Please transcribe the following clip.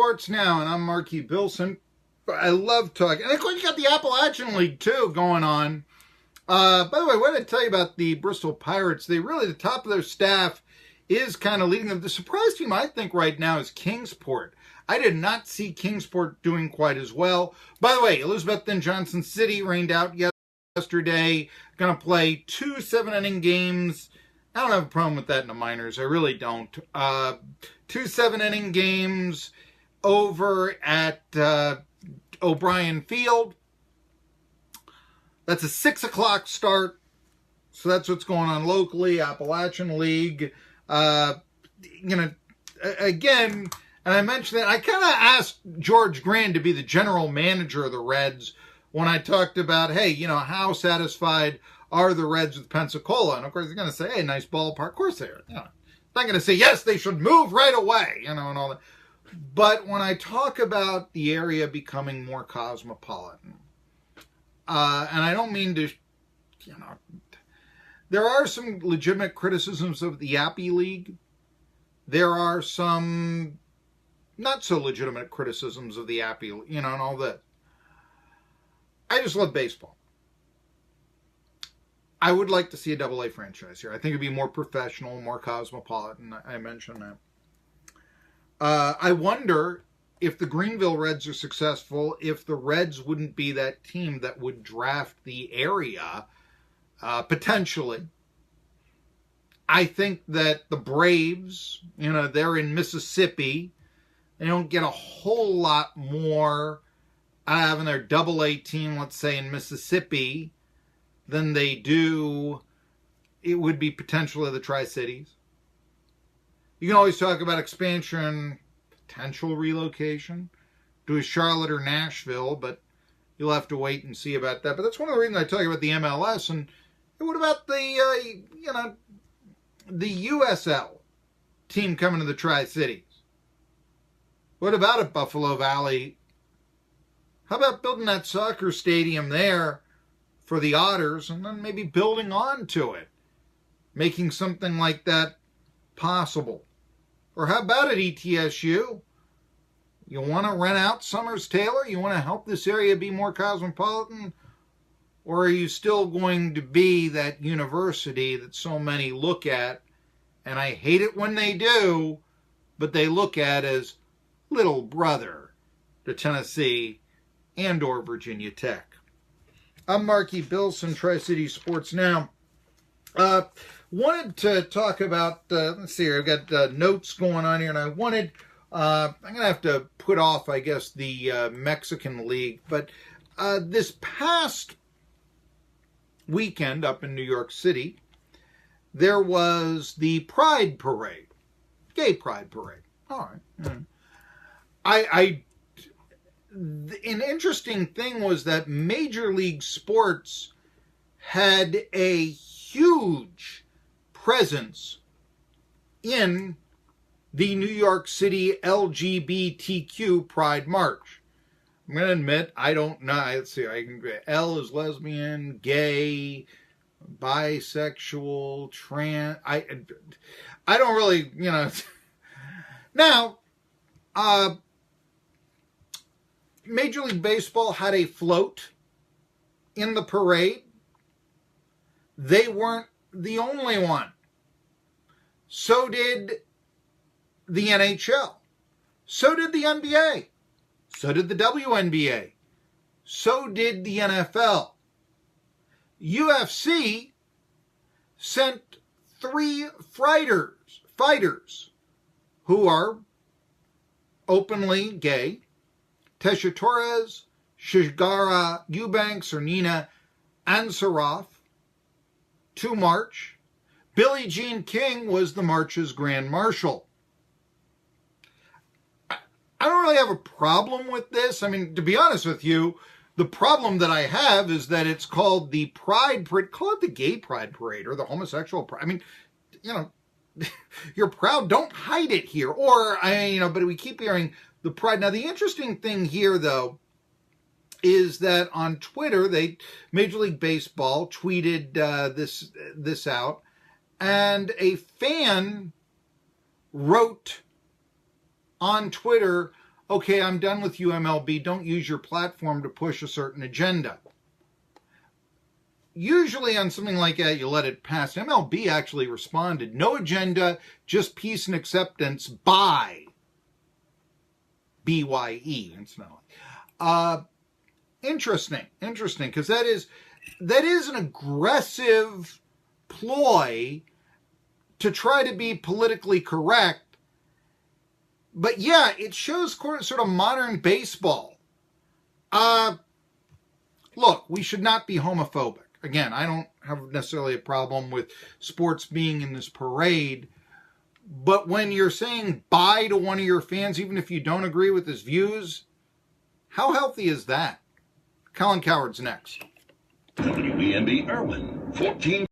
Sports Now, and I'm Marky Billson. I love talking. And of course, you got the Appalachian League, too, going on. By the way, what did I tell you about the Bristol Pirates? They really, the top of their staff is kind of leading them. The surprise team, I think, right now is Kingsport. I did not see Kingsport doing quite as well. By the way, Elizabeth and Johnson City rained out yesterday. Going to play 2 7-inning games. I don't have a problem with that in the minors. I really don't. 2 7-inning games over at O'Brien Field. That's a 6 o'clock start. So that's what's going on locally. Appalachian League. Again, and I mentioned that I kind of asked George Grand to be the general manager of the Reds when I talked about, hey, how satisfied are the Reds with Pensacola? And of course, they're going to say, hey, nice ballpark. Of course they are. They're not going to say, yes, they should move right away, and all that. But when I talk about the area becoming more cosmopolitan, and I don't mean to, there are some legitimate criticisms of the Yappy League. There are some not so legitimate criticisms of the Yappy League, and all that. I just love baseball. I would like to see a AA franchise here. I think it'd be more professional, more cosmopolitan. I mentioned that. I wonder if the Greenville Reds are successful, if the Reds wouldn't be that team that would draft the area, potentially. I think that the Braves, they're in Mississippi. They don't get a whole lot more out of having their AA team, let's say, in Mississippi than they do. It would be potentially the Tri-Cities. You can always talk about expansion, potential relocation to a Charlotte or Nashville, but you'll have to wait and see about that. But that's one of the reasons I talk about the MLS. And what about the, the USL team coming to the Tri-Cities? What about at Buffalo Valley? How about building that soccer stadium there for the Otters and then maybe building on to it, making something like that possible? Or how about at ETSU? You want to rent out Summers Taylor? You want to help this area be more cosmopolitan? Or are you still going to be that university that so many look at, and I hate it when they do, but they look at as little brother to Tennessee and or Virginia Tech? I'm Marky Billson, Tri-City Sports Now. Wanted to talk about, let's see here, I've got notes going on here, and I wanted, I'm going to have to put off, I guess, the Mexican League, but this past weekend up in New York City, there was the Pride Parade, Gay Pride Parade. All right. An interesting thing was that Major League Sports had a huge presence in the New York City LGBTQ Pride March. I'm going to admit, I don't know. Let's see. L is lesbian, gay, bisexual, trans. I don't really, Now, Major League Baseball had a float in the parade. They weren't the only one. So did the NHL. So did the NBA. So did the WNBA. So did the NFL. UFC sent 3 fighters who are openly gay. Tesha Torres, Shigara Eubanks, or Nina Ansaroff, to march. Billie Jean King was the march's Grand Marshal. I don't really have a problem with this. I mean, to be honest with you, the problem that I have is that it's called the Pride Parade. Call it the Gay Pride Parade or the Homosexual Pride. I mean, you're proud. Don't hide it here. Or, but we keep hearing the Pride. Now, the interesting thing here, though, is that on Twitter, Major League Baseball tweeted this out, and a fan wrote on Twitter, okay, I'm done with you, MLB. Don't use your platform to push a certain agenda. Usually on something like that, you let it pass. MLB actually responded, no agenda, just peace and acceptance by BYE, incidentally. Interesting, because that is an aggressive ploy to try to be politically correct. But yeah, it shows sort of modern baseball. Look, we should not be homophobic. Again, I don't have necessarily a problem with sports being in this parade, but when you're saying bye to one of your fans, even if you don't agree with his views, how healthy is that? Colin Coward's next. WBNB Irwin, 14.